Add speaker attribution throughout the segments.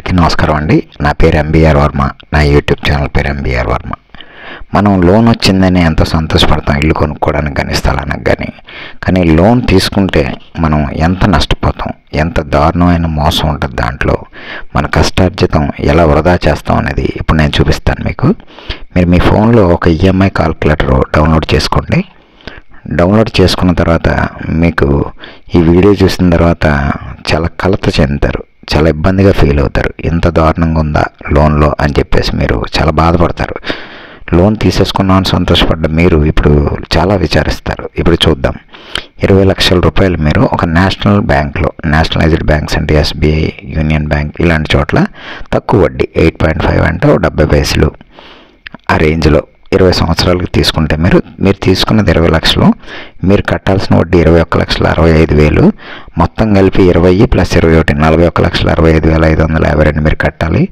Speaker 1: అందరికీ నమస్కారం అండి. నా పేరు ఎంబీఆర్ వర్మ. నా యూట్యూబ్ ఛానల్ పేరు ఎంబీఆర్ వర్మ. మనం లోన్ వచ్చిందని ఎంతో సంతోషపడతాం, ఇల్లు కొనుక్కోవడానికి కానీ స్థలానికి కానీ లోన్ తీసుకుంటే మనం ఎంత నష్టపోతాం, ఎంత దారుణమైన మోసం ఉంటుంది దాంట్లో. మన కష్టార్జితం ఎలా వృధా చేస్తాం అనేది ఇప్పుడు నేను చూపిస్తాను మీకు. మీరు మీ ఫోన్లో ఒక ఈఎంఐ క్యాల్కులేటర్ డౌన్లోడ్ చేసుకోండి. డౌన్లోడ్ చేసుకున్న తర్వాత మీకు ఈ వీడియో చూసిన తర్వాత చాలా కలత చెందుతారు, చాలా ఇబ్బందిగా ఫీల్ అవుతారు. ఎంత దారుణంగా ఉందా లోన్లో అని చెప్పేసి మీరు చాలా బాధపడతారు. లోన్ తీసేసుకున్నామని సంతోషపడ్డ మీరు ఇప్పుడు చాలా విచారిస్తారు. ఇప్పుడు చూద్దాం. 20 లక్షల రూపాయలు మీరు ఒక నేషనల్ బ్యాంక్లో, నేషనలైజ్డ్ బ్యాంక్స్ అంటే ఎస్బీఐ, యూనియన్ బ్యాంక్ ఇలాంటి చోట్ల తక్కువ వడ్డీ 8.5 అంటే 70 పైసలు ఆ రేంజ్లో 20 సంవత్సరాలకు తీసుకుంటే మీరు తీసుకున్నది 20 లక్షలు, మీరు కట్టాల్సిన వడ్డీ 21,65,000, మొత్తం కలిపి 20 ప్లస్ 21 41,65,552 మీరు కట్టాలి.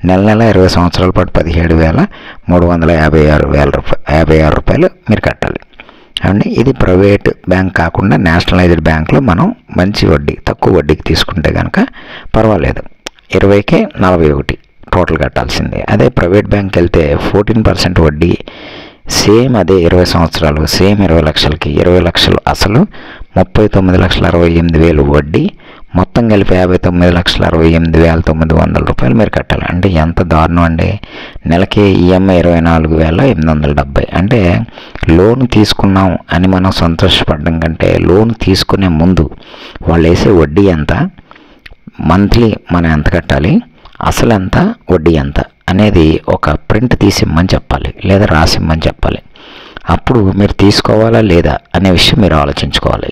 Speaker 1: నెల 20 సంవత్సరాల పాటు 17,356 రూపాయలు మీరు కట్టాలి అండి. ఇది ప్రైవేట్ బ్యాంక్ కాకుండా నేషనలైజ్డ్ బ్యాంక్లో మనం మంచి వడ్డీ, తక్కువ వడ్డీకి తీసుకుంటే కనుక పర్వాలేదు. 20కే 41 టోటల్ కట్టాల్సిందే. అదే ప్రైవేట్ బ్యాంక్కి వెళ్తే 14% వడ్డీ, సేమ్ అదే 20 సంవత్సరాలు, సేమ్ 20 లక్షలకి 20 లక్షలు అసలు, 39,68,000 వడ్డీ, మొత్తం కలిపి 59,68,900 రూపాయలు మీరు కట్టాలి. అంటే ఎంత దారుణం అండి. నెలకి ఈఎంఐ 24,870. అంటే లోన్ తీసుకున్నాం అని మనం సంతోషపడడం కంటే లోన్ తీసుకునే ముందు వాళ్ళు వేసే వడ్డీ ఎంత, మంత్లీ మనం ఎంత కట్టాలి, అసలు ఎంత, వడ్డీ ఎంత అనేది ఒక ప్రింట్ తీసిమ్మని చెప్పాలి, లేదా రాసిమ్మని చెప్పాలి. అప్పుడు మీరు తీసుకోవాలా లేదా అనే విషయం మీరు ఆలోచించుకోవాలి.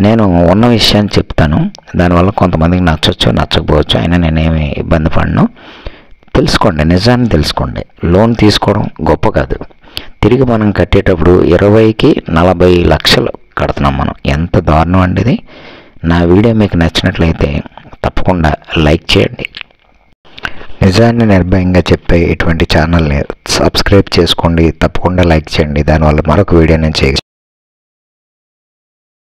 Speaker 1: నేను ఉన్న విషయాన్ని చెప్తాను, దానివల్ల కొంతమందికి నచ్చవచ్చు, నచ్చకపోవచ్చు, అయినా నేనేమి ఇబ్బంది పడను. తెలుసుకోండి, నిజాన్ని తెలుసుకోండి. లోన్ తీసుకోవడం గొప్ప కాదు, తిరిగి మనం కట్టేటప్పుడు 20కి 40 లక్షలు కడుతున్నాం మనం. ఎంత దారుణం అండి ఇది. నా వీడియో మీకు నచ్చినట్లయితే తప్పకుండా లైక్ చేయండి. నిజాన్ని నిర్భయంగా చెప్పే ఇటువంటి ఛానల్ని సబ్స్క్రైబ్ చేసుకోండి, తప్పకుండా లైక్ చేయండి. దానివల్ల మరొక వీడియో నేను